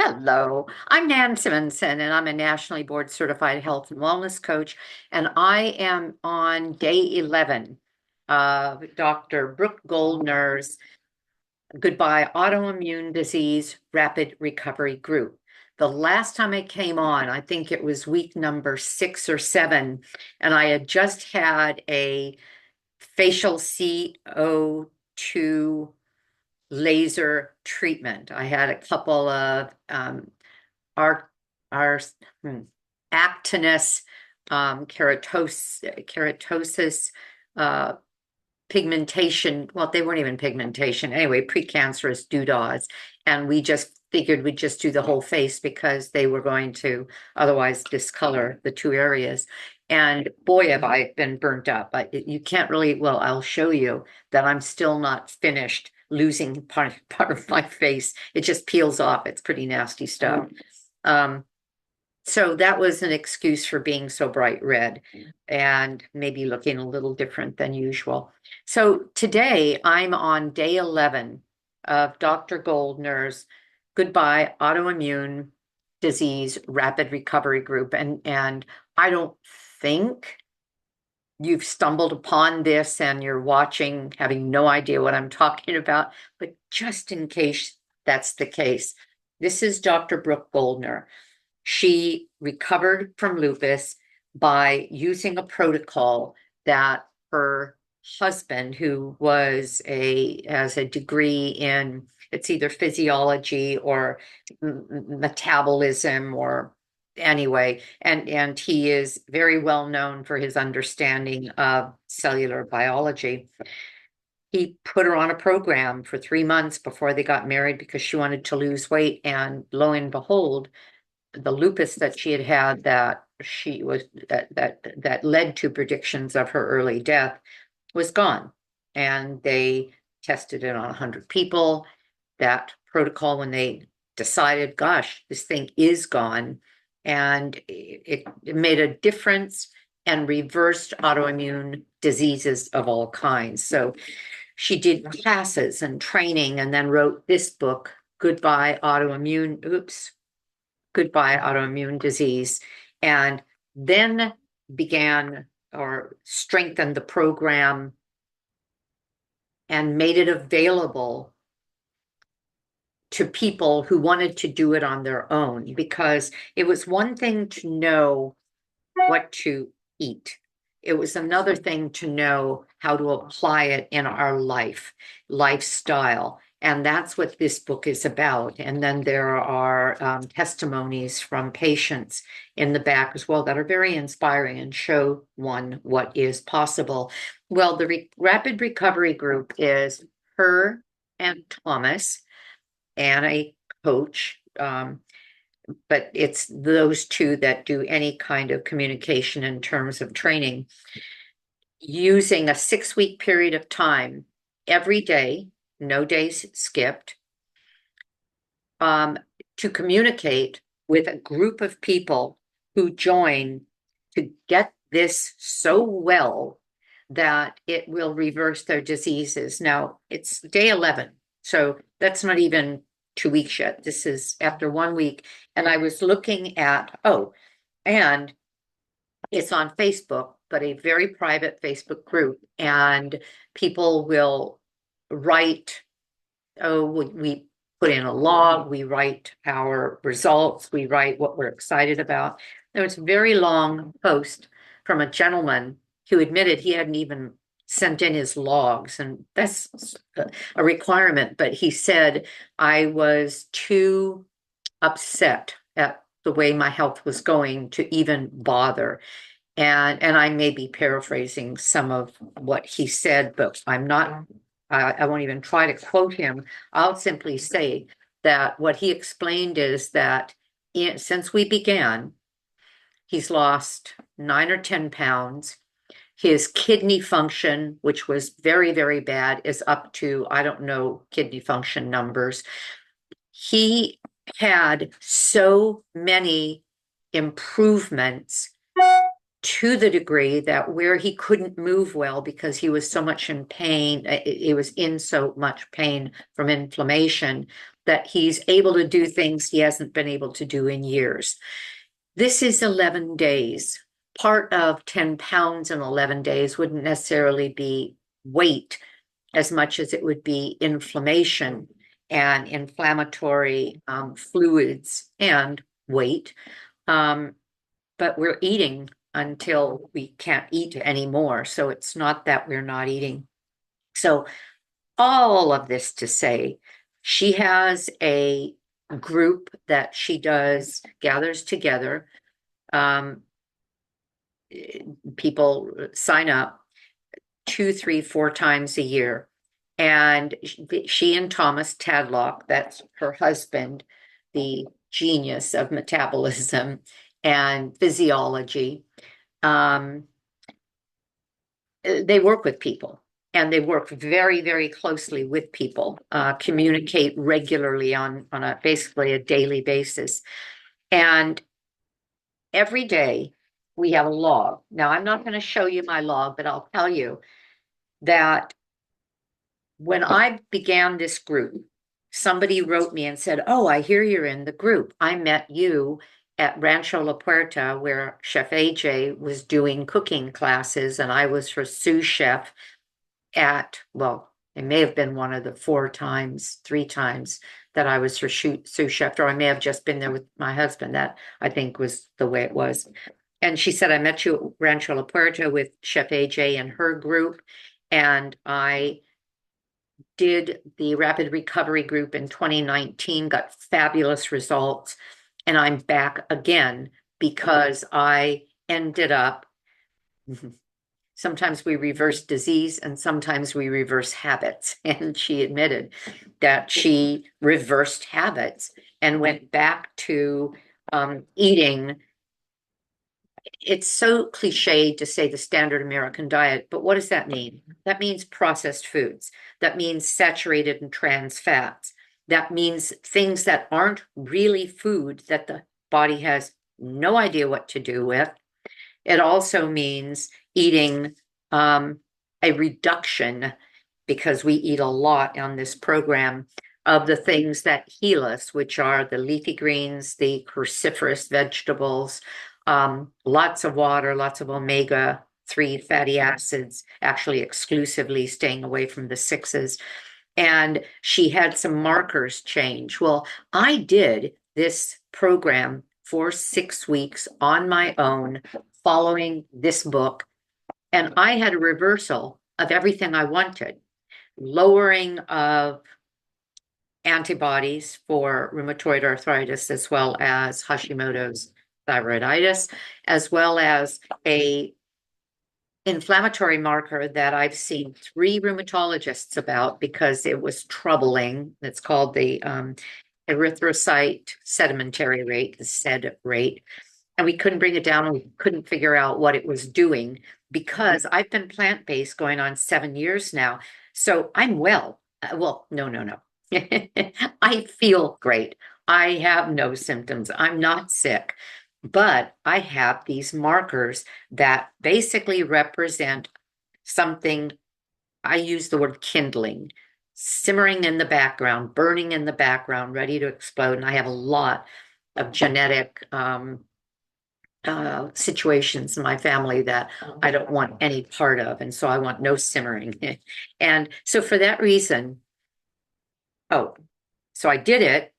Hello, I'm Nan Simonsen, and I'm a nationally board certified health and wellness coach. And I am on day 11 of Dr. Brooke Goldner's Goodby Autoimmune Disease Rapid Recovery Group. The last time I came on, I think it was week number 6 or 7, and I had just had a facial CO2 laser treatment. I had a couple of our our actinous keratosis uh, pigmentation. Well, they weren't even pigmentation anyway, precancerous doodads, and we just figured we'd just do the whole face because they were going to otherwise discolor the two areas. And boy, have I been burnt up. You can't really, well, I'll show you that I'm still not finished losing part of my face. It just peels off. It's pretty nasty stuff. So that was an excuse for being so bright red and maybe looking a little different than usual. So today I'm on day 11 of Dr. Goldner's Goodby Autoimmune Disease Rapid Recovery Group. And I don't think you've stumbled upon this and you're watching, having no idea what I'm talking about, but just in case that's the case, this is Dr. Brooke Goldner. She recovered from lupus by using a protocol that her husband, who has a degree in, it's either physiology or metabolism or anyway, and he is very well known for his understanding of cellular biology. He put her on a program for 3 months before they got married because she wanted to lose weight, and lo and behold, the lupus that she had that led to predictions of her early death was gone. And they tested it on 100 people. That protocol, when they decided, gosh, this thing is gone, and it made a difference and reversed autoimmune diseases of all kinds. So she did classes and training and then wrote this book, Goodby Autoimmune Disease, and then began or strengthened the program and made it available to people who wanted to do it on their own, because it was one thing to know what to eat. It was another thing to know how to apply it in our lifestyle. And that's what this book is about. And then there are testimonies from patients in the back as well that are very inspiring and show one what is possible. Well, the Rapid Recovery Group is her and Thomas and a coach, but it's those two that do any kind of communication in terms of training, using a 6-week period of time every day, no days skipped, to communicate with a group of people who join to get this so well that it will reverse their diseases. Now, it's day 11, so that's not even 2 weeks yet. This is after 1 week. And I was looking at, and it's on Facebook, but a very private Facebook group. And people will write, we put in a log, we write our results, we write what we're excited about. There was a very long post from a gentleman who admitted he hadn't even sent in his logs, and that's a requirement, but he said, I was too upset at the way my health was going to even bother. And I may be paraphrasing some of what he said, but I'm not, I won't even try to quote him. I'll simply say that what he explained is that since we began, he's lost 9 or 10 pounds. His kidney function, which was very, very bad, is up to, I don't know kidney function numbers. He had so many improvements to the degree that where he couldn't move well because he was so much in pain, he was in so much pain from inflammation, that he's able to do things he hasn't been able to do in years. This is 11 days. Part of 10 pounds in 11 days wouldn't necessarily be weight as much as it would be inflammation and inflammatory fluids and weight. But we're eating until we can't eat anymore. So it's not that we're not eating. So all of this to say, she has a group that she gathers together. People sign up 2, 3, 4 times a year. And she and Thomas Tadlock, that's her husband, the genius of metabolism and physiology, they work with people. And they work very, very closely with people, communicate regularly on basically a daily basis. And every day we have a log. Now, I'm not going to show you my log, but I'll tell you that when I began this group, somebody wrote me and said, "Oh, I hear you're in the group. I met you at Rancho La Puerta, where Chef AJ was doing cooking classes, and I was her sous chef well, it may have been one of the 3 times that I was her sous chef, or I may have just been there with my husband. That I think was the way it was." And she said, "I met you at Rancho La Puerta with Chef AJ and her group, and I did the rapid recovery group in 2019, got fabulous results, and I'm back again because I ended up." Sometimes we reverse disease and sometimes we reverse habits. And she admitted that she reversed habits and went back to eating. It's so cliche to say the standard American diet, but what does that mean? That means processed foods. That means saturated and trans fats. That means things that aren't really food that the body has no idea what to do with. It also means eating a reduction, because we eat a lot on this program, of the things that heal us, which are the leafy greens, the cruciferous vegetables, lots of water, lots of omega-3 fatty acids, actually exclusively staying away from the 6s. And she had some markers change. Well, I did this program for 6 weeks on my own, following this book, and I had a reversal of everything I wanted. Lowering of antibodies for rheumatoid arthritis, as well as Hashimoto's thyroiditis, as well as a inflammatory marker that I've seen 3 rheumatologists about because it was troubling. It's called the erythrocyte sedimentary rate, the SED rate. And we couldn't bring it down, and we couldn't figure out what it was doing, because I've been plant-based going on 7 years now. So I'm well. Well, no. I feel great. I have no symptoms. I'm not sick. But I have these markers that basically represent something. I use the word kindling, simmering in the background, burning in the background, ready to explode. And I have a lot of genetic situations in my family that I don't want any part of. And so I want no simmering. And so for that reason, so I did it.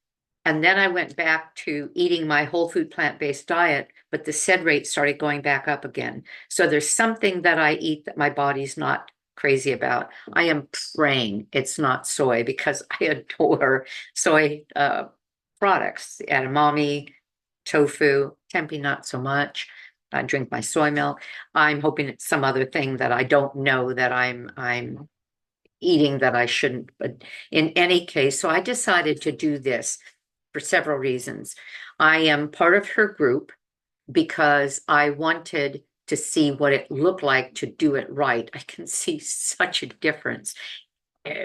And then I went back to eating my whole food plant-based diet, but the SED rate started going back up again. So there's something that I eat that my body's not crazy about. I am praying it's not soy, because I adore soy products, edamame, tofu, tempeh not so much. I drink my soy milk. I'm hoping it's some other thing that I don't know that I'm eating that I shouldn't. But in any case, so I decided to do this for several reasons. I am part of her group because I wanted to see what it looked like to do it right. I can see such a difference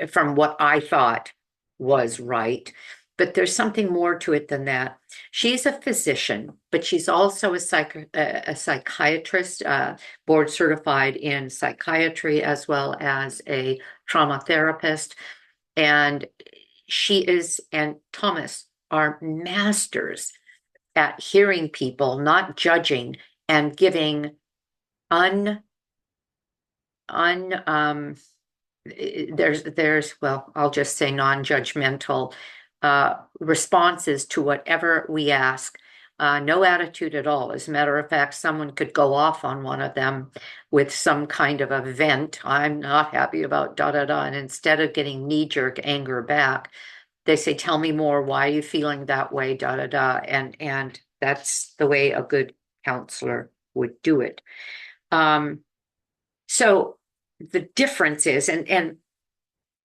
from what I thought was right. But there's something more to it than that. She's a physician, but she's also a psychiatrist, board certified in psychiatry, as well as a trauma therapist. And she is, and Thomas are masters at hearing people, not judging, and giving well, I'll just say non-judgmental responses to whatever we ask. No attitude at all. As a matter of fact, someone could go off on one of them with some kind of a vent. I'm not happy about da da da. And instead of getting knee-jerk anger back, they say, tell me more. Why are you feeling that way? Da da da. And that's the way a good counselor would do it. So the difference is, and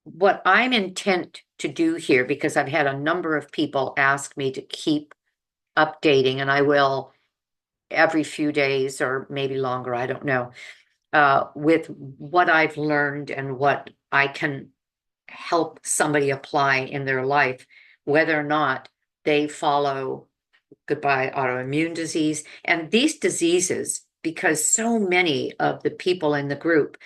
what I'm intent to do here, because I've had a number of people ask me to keep updating, and I will every few days or maybe longer, I don't know, with what I've learned and what I can help somebody apply in their life, whether or not they follow Goodby Autoimmune Disease. And these diseases, because so many of the people in the group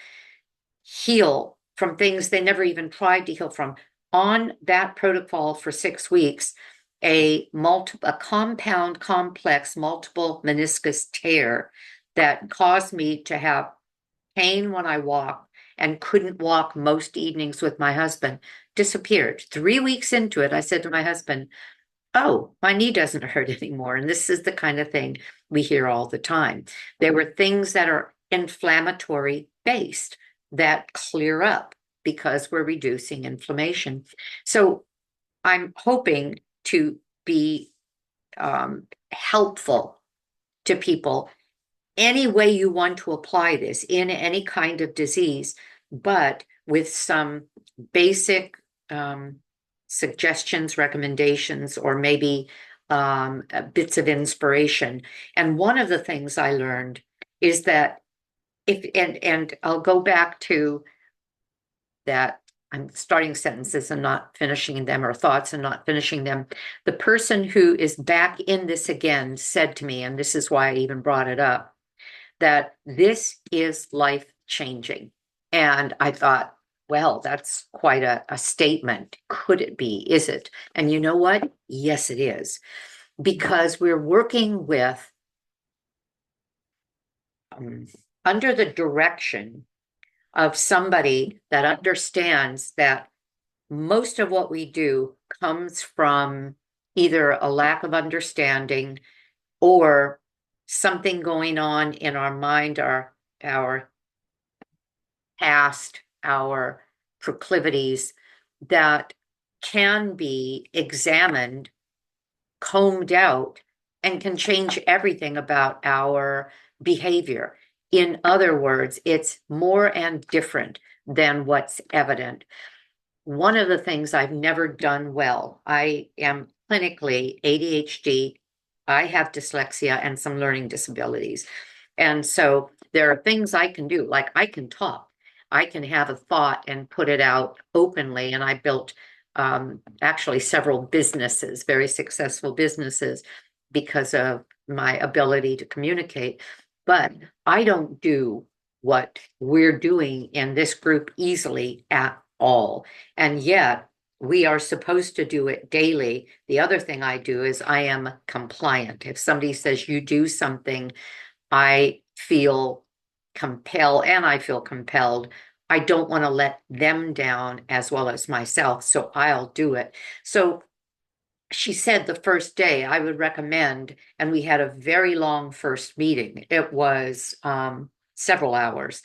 heal from things they never even tried to heal from. On that protocol for 6 weeks, a compound complex multiple meniscus tear that caused me to have pain when I walked and couldn't walk most evenings with my husband disappeared. 3 weeks into it, I said to my husband, oh, my knee doesn't hurt anymore. And this is the kind of thing we hear all the time. There were things that are inflammatory based that clear up because we're reducing inflammation. So I'm hoping to be helpful to people any way you want to apply this in any kind of disease, but with some basic suggestions, recommendations, or maybe bits of inspiration. And one of the things I learned is that and I'll go back to that. I'm starting sentences and not finishing them, or thoughts and not finishing them. The person who is back in this again said to me, and this is why I even brought it up, that this is life-changing. And I thought, well, that's quite a statement. Could it be? Is it? And you know what? Yes, it is. Because we're working with, under the direction of somebody that understands that most of what we do comes from either a lack of understanding or something going on in our mind, our past, our proclivities that can be examined, combed out, and can change everything about our behavior. In other words, it's more and different than what's evident. One of the things I've never done well, I am clinically ADHD, I have dyslexia and some learning disabilities. And so there are things I can do, like I can talk, I can have a thought and put it out openly. And I built actually several businesses, very successful businesses, because of my ability to communicate. But I don't do what we're doing in this group easily at all. And yet we are supposed to do it daily. The other thing I do is I am compliant. If somebody says you do something, I feel compelled, and I feel compelled. I don't want to let them down as well as myself, so I'll do it. So she said the first day I would recommend, and we had a very long first meeting. It was several hours.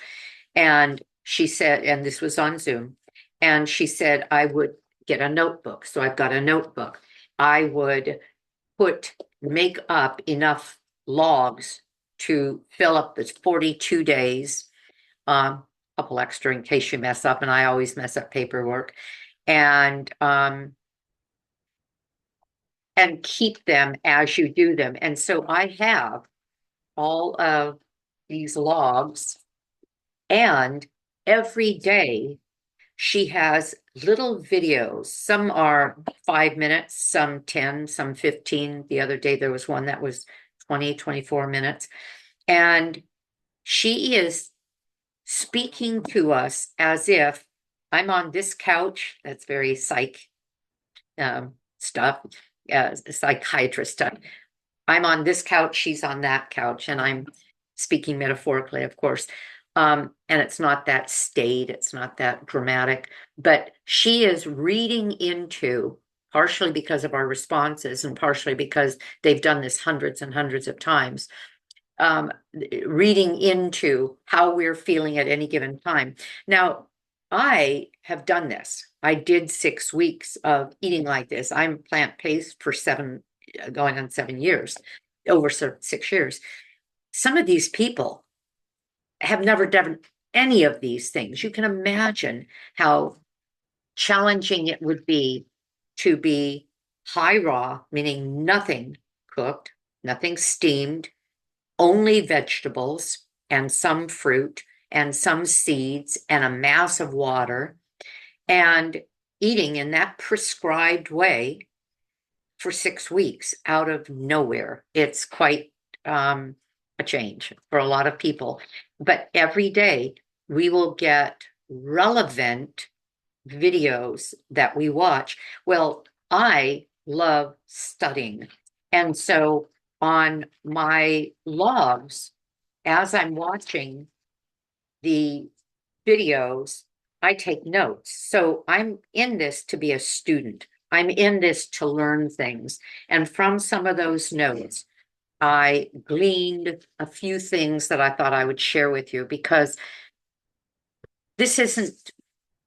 And she said, and this was on Zoom, and she said I would get a notebook. So I've got a notebook. I would make up enough logs to fill up the 42 days, a couple extra in case you mess up, and I always mess up paperwork, and keep them as you do them. And so I have all of these logs, and every day she has little videos. Some are 5 minutes, some 10, some 15. The other day there was one that was 20, 24 minutes. And she is speaking to us as if I'm on this couch. That's very psych stuff, psychiatrist stuff. I'm on this couch, she's on that couch, and I'm speaking metaphorically, of course. And it's not that staid, it's not that dramatic, but she is reading into, partially because of our responses and partially because they've done this hundreds and hundreds of times, reading into how we're feeling at any given time. Now, I have done this. I did 6 weeks of eating like this. I'm plant-based for going on 7 years, over 6 years. Some of these people have never done any of these things. You can imagine how challenging it would be to be high raw, meaning nothing cooked, nothing steamed, only vegetables and some fruit and some seeds and a mass of water, and eating in that prescribed way for 6 weeks out of nowhere. It's quite a change for a lot of people. But every day we will get relevant videos that we watch. Well, I love studying. And so on my logs, as I'm watching the videos, I take notes. So I'm in this to be a student. I'm in this to learn things. And from some of those notes, I gleaned a few things that I thought I would share with you, because this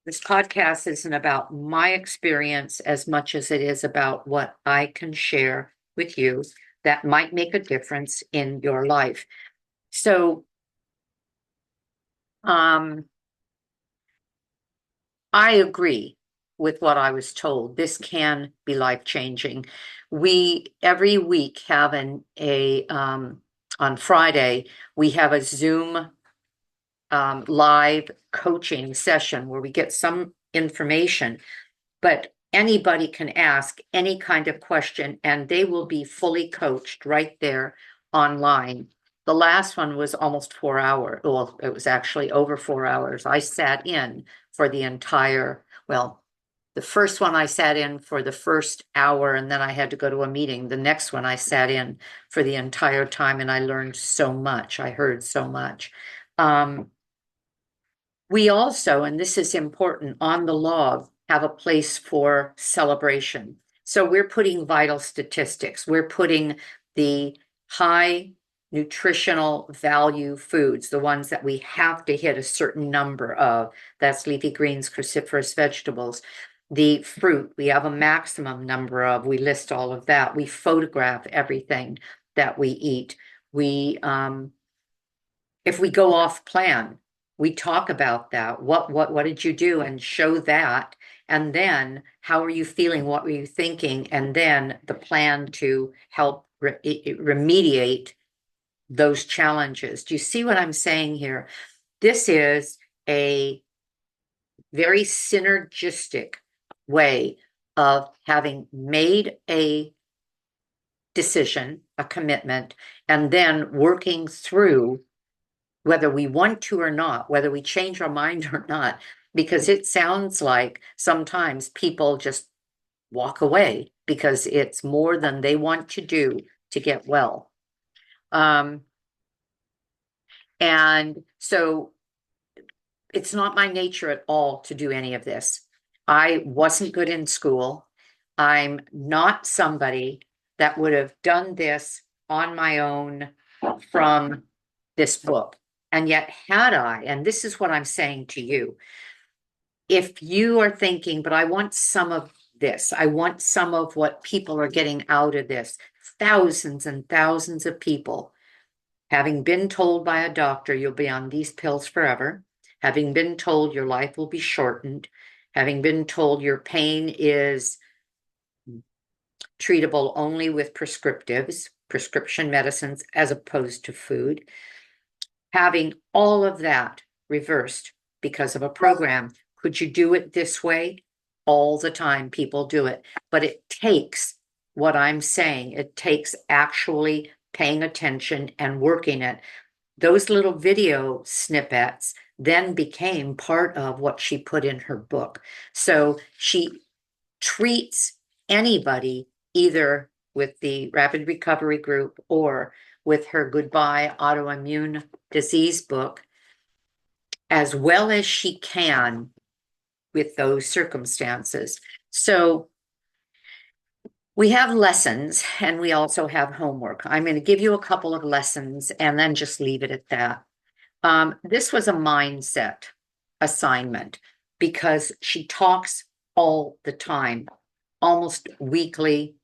podcast isn't about my experience as much as it is about what I can share with you that might make a difference in your life. So, I agree with what I was told. This can be life-changing. We every week have on Friday, we have a Zoom live coaching session where we get some information, but anybody can ask any kind of question and they will be fully coached right there online. The last one was almost 4 hours. Well, it was actually over 4 hours. I sat in for the first one I sat in for the first hour, and then I had to go to a meeting. The next one I sat in for the entire time, and I learned so much. I heard so much. We also, and this is important, on the log, have a place for celebration. So we're putting vital statistics. We're putting the high nutritional value foods, the ones that we have to hit a certain number of. That's leafy greens, cruciferous vegetables. The fruit, we have a maximum number of. We list all of that. We photograph everything that we eat. If we go off plan, we talk about that. What did you do? And show that. And then how are you feeling? What were you thinking? And then the plan to help remediate those challenges. Do you see what I'm saying here? This is a very synergistic way of having made a decision, a commitment, and then working through whether we want to or not, whether we change our mind or not, because it sounds like sometimes people just walk away because it's more than they want to do to get well. And so it's not my nature at all to do any of this. I wasn't good in school. I'm not somebody that would have done this on my own from this book. And yet, had I, and this is what I'm saying to you, if you are thinking, but I want some of this, I want some of what people are getting out of this, thousands and thousands of people, having been told by a doctor you'll be on these pills forever, having been told your life will be shortened, having been told your pain is treatable only with prescription medicines, as opposed to food, having all of that reversed because of a program. Could you do it this way? All the time people do it, but it takes what I'm saying. It takes actually paying attention and working it. Those little video snippets then became part of what she put in her book. So she treats anybody, either with the Rapid Recovery Group or with her Goodby Autoimmune Disease book, as well as she can with those circumstances. So we have lessons and we also have homework. I'm going to give you a couple of lessons and then just leave it at that. This was a mindset assignment because she talks all the time, almost weekly.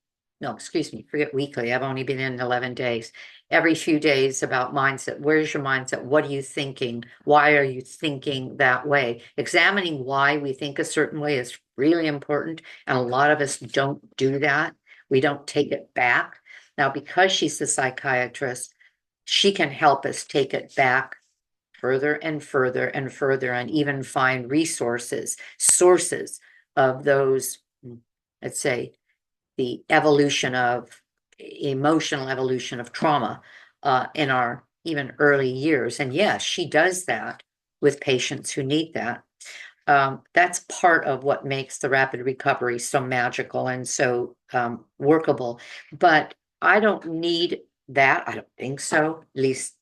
No, excuse me, forget weekly. I've only been in 11 days. Every few days about mindset. Where's your mindset? What are you thinking? Why are you thinking that way? Examining why we think a certain way is really important. And a lot of us don't do that. We don't take it back. Now, because she's a psychiatrist, she can help us take it back further and further and further, and even find resources, sources of those, let's say, the emotional evolution of trauma in our even early years. And yes, she does that with patients who need that. That's part of what makes the rapid recovery so magical and so workable. But I don't need that. I don't think so, at least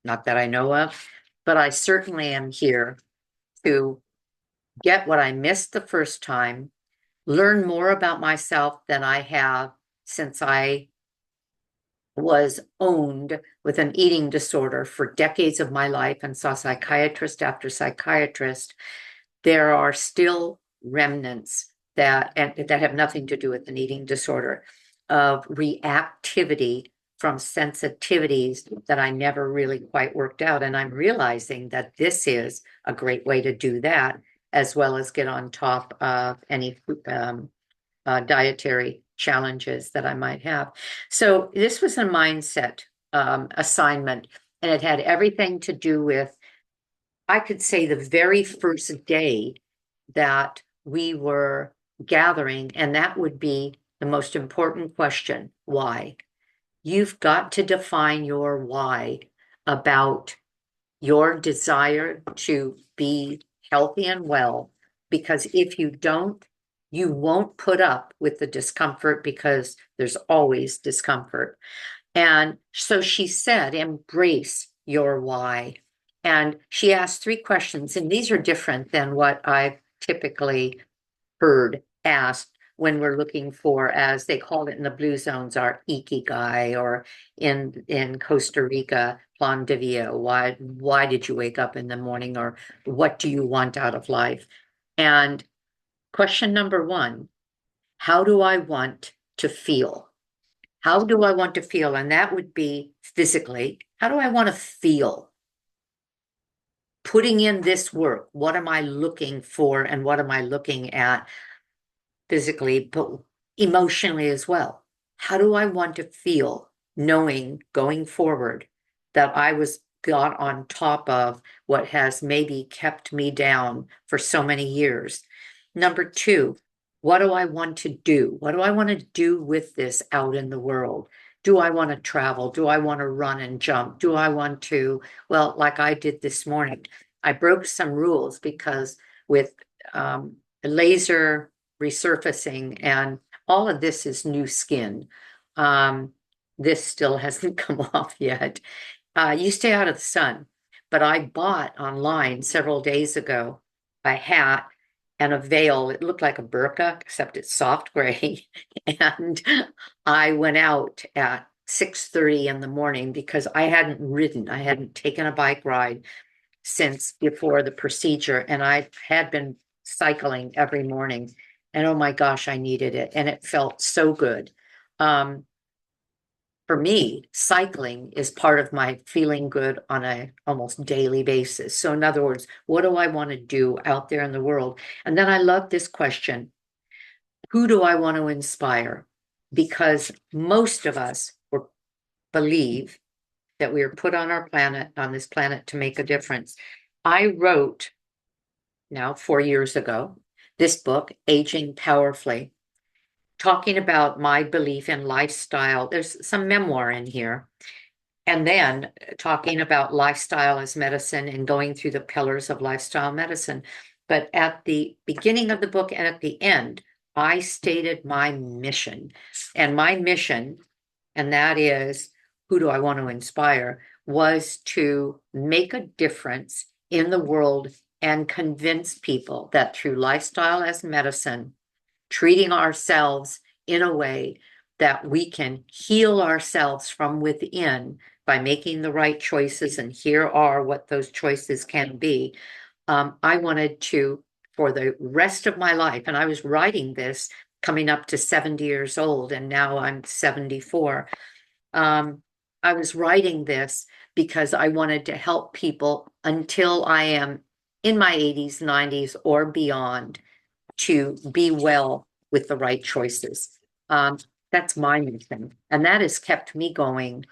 not that I know of. But I certainly am here to get what I missed the first time, learn more about myself than I have since I was owned with an eating disorder for decades of my life and saw psychiatrist after psychiatrist. There are still remnants that have nothing to do with an eating disorder, of reactivity from sensitivities that I never really quite worked out. And I'm realizing that this is a great way to do that, as well as get on top of any dietary challenges that I might have. So this was a mindset assignment, and it had everything to do with, I could say, the very first day that we were gathering, and that would be the most important question: why? You've got to define your why about your desire to be healthy and well, because if you don't, you won't put up with the discomfort, because there's always discomfort. And so she said, embrace your why. And she asked 3 questions, and these are different than what I've typically heard asked when we're looking for, as they call it in the blue zones, our ikigai, or in Costa Rica, plan de vida. Why did you wake up in the morning, or what do you want out of life? And question number 1, how do I want to feel? How do I want to feel? And that would be physically. How do I want to feel? Putting in this work, what am I looking for and what am I looking at physically, but emotionally as well? How do I want to feel, knowing going forward that I got on top of what has maybe kept me down for so many years? Number 2, what do I want to do? What do I want to do with this out in the world? Do I want to travel? Do I want to run and jump? Do I want to, well, like I did this morning, I broke some rules because with laser resurfacing and all of this is new skin. This still hasn't come off yet. You stay out of the sun, but I bought online several days ago a hat and a veil. It looked like a burqa, except it's soft gray. And I went out at 6:30 in the morning because I hadn't taken a bike ride since before the procedure, and I had been cycling every morning, and oh my gosh, I needed it, and it felt so good. For me, cycling is part of my feeling good on a almost daily basis. So in other words, what do I want to do out there in the world? And then I love this question: who do I want to inspire? Because most of us believe that we are put on this planet to make a difference. I wrote, now 4 years ago, this book, Aging Powerfully, talking about my belief in lifestyle. There's some memoir in here. And then talking about lifestyle as medicine and going through the pillars of lifestyle medicine. But at the beginning of the book and at the end, I stated my mission. And my mission, and that is, who do I want to inspire, was to make a difference in the world and convince people that through lifestyle as medicine, treating ourselves in a way that we can heal ourselves from within by making the right choices. And here are what those choices can be. I wanted to, for the rest of my life, and I was writing this coming up to 70 years old, and now I'm 74. I was writing this because I wanted to help people until I am in my 80s, 90s, or beyond to be well with the right choices. That's my mission. And that has kept me going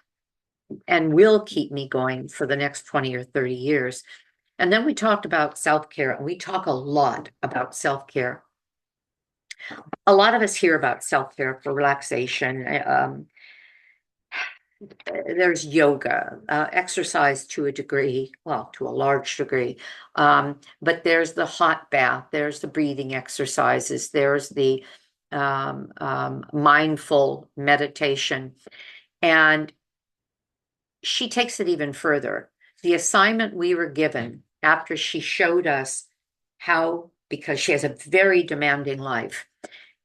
and will keep me going for the next 20 or 30 years. And then we talked about self-care, and we talk a lot about self-care. A lot of us hear about self-care for relaxation. There's yoga, exercise to a degree, well, to a large degree. But there's the hot bath, there's the breathing exercises, there's the mindful meditation. And she takes it even further. The assignment we were given after she showed us how, because she has a very demanding life,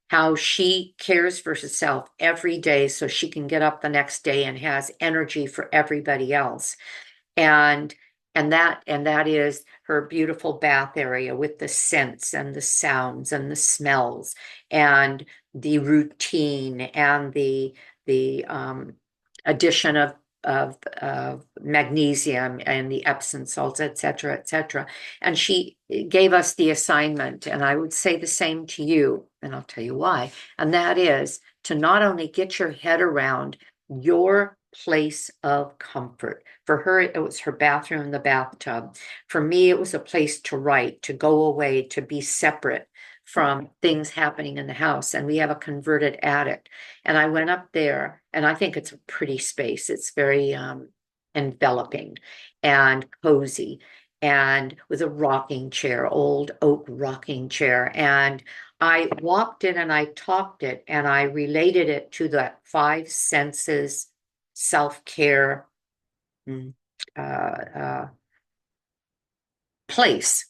how she cares for herself every day so she can get up the next day and has energy for everybody else. And that is her beautiful bath area with the scents and the sounds and the smells and the routine and the addition of magnesium and the Epsom salts, et cetera, et cetera. And she gave us the assignment, and I would say the same to you, and I'll tell you why. And that is to not only get your head around your place of comfort. For her, it was her bathroom and the bathtub. For me, it was a place to write, to go away, to be separate from things happening in the house. And we have a converted attic. And I went up there, and I think it's a pretty space. It's very enveloping and cozy, and with a rocking chair, old oak rocking chair. And I walked in and I talked it, and I related it to that five senses self-care place.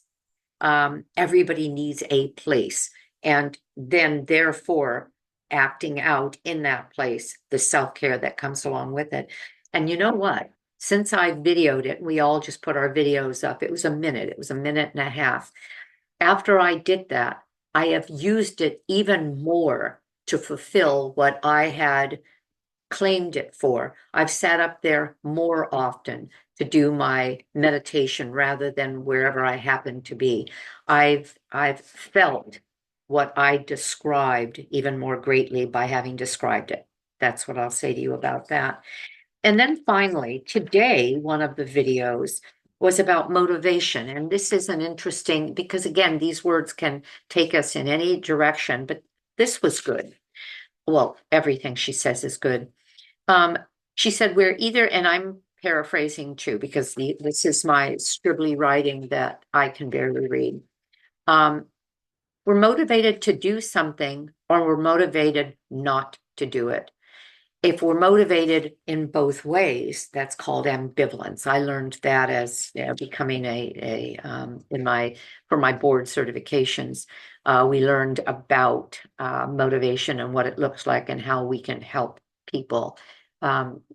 Everybody needs a place, and then therefore acting out in that place, the self-care that comes along with it. And you know what? Since I videoed it, we all just put our videos up. It was a minute and a half. After I did that, I have used it even more to fulfill what I had claimed it for. I've sat up there more often to do my meditation rather than wherever I happen to be. I've felt what I described even more greatly by having described it. That's what I'll say to you about that. And then finally, today, one of the videos was about motivation. And this is an interesting, because again, these words can take us in any direction, but this was good. Well, everything she says is good. She said, we're either, and I'm paraphrasing too, because this is my scribbly writing that I can barely read. We're motivated to do something, or we're motivated not to do it. If we're motivated in both ways, that's called ambivalence. I learned that as becoming for my board certifications. We learned about motivation and what it looks like and how we can help people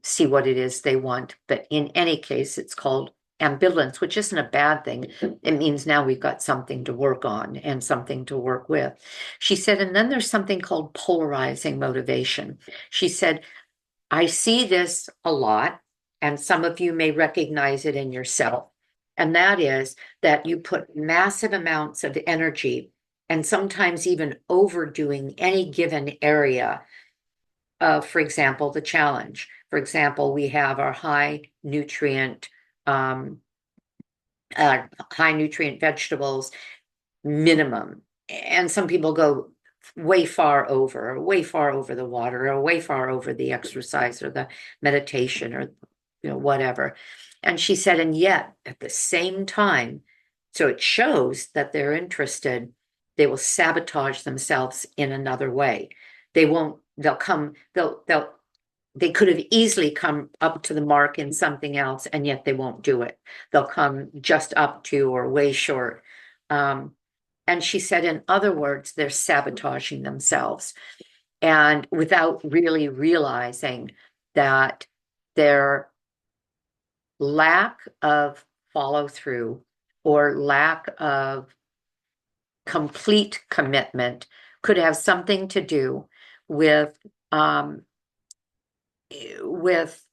see what it is they want. But in any case, it's called ambivalence, which isn't a bad thing. It means now we've got something to work on and something to work with. She said, and then there's something called polarizing motivation. She said, I see this a lot, and some of you may recognize it in yourself. And that is that you put massive amounts of energy and sometimes even overdoing any given area of, for example, the challenge. For example, we have our high nutrient vegetables minimum. And some people go way far over the water, or way far over the exercise or the meditation, or whatever. And she said, and yet at the same time, so it shows that they're interested. they will sabotage themselves in another way. They won't, they could have easily come up to the mark in something else, and yet they won't do it. They'll come just up to or way short. And she said, in other words, they're sabotaging themselves, and without really realizing that their lack of follow through or lack of complete commitment could have something to do with with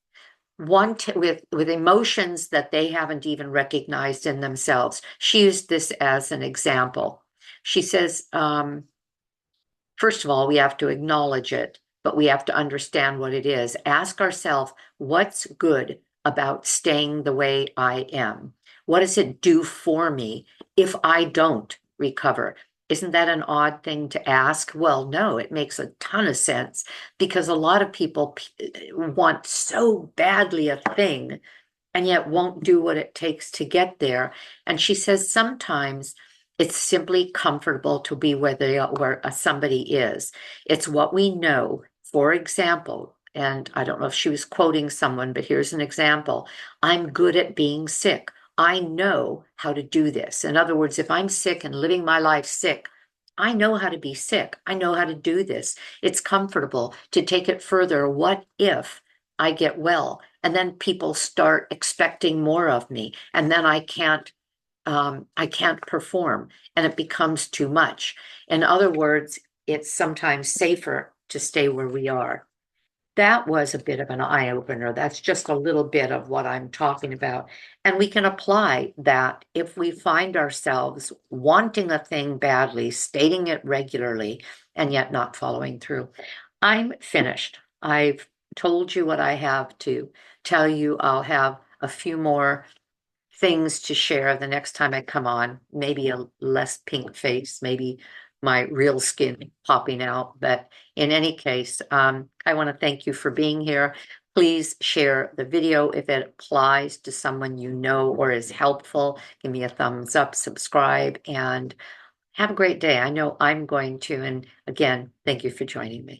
with emotions that they haven't even recognized in themselves. She used this as an example. She says, first of all, we have to acknowledge it, but we have to understand what it is. Ask ourselves, what's good about staying the way I am? What does it do for me if I don't recover? Isn't that an odd thing to ask? Well, no, it makes a ton of sense, because a lot of people want so badly a thing and yet won't do what it takes to get there. And she says sometimes it's simply comfortable to be where somebody is. It's what we know. For example, and I don't know if she was quoting someone, but here's an example. I'm good at being sick. I know how to do this. In other words, if I'm sick and living my life sick, I know how to be sick. I know how to do this. It's comfortable to take it further. What if I get well? And then people start expecting more of me, and then I can't perform, and it becomes too much. In other words, it's sometimes safer to stay where we are. That was a bit of an eye opener. That's just a little bit of what I'm talking about. And we can apply that if we find ourselves wanting a thing badly, stating it regularly, and yet not following through. I'm finished. I've told you what I have to tell you. I'll have a few more things to share the next time I come on, maybe a less pink face, maybe my real skin popping out. But in any case, I want to thank you for being here. Please share the video if it applies to someone you know or is helpful. Give me a thumbs up, subscribe, and have a great day. I know I'm going to. And again, thank you for joining me.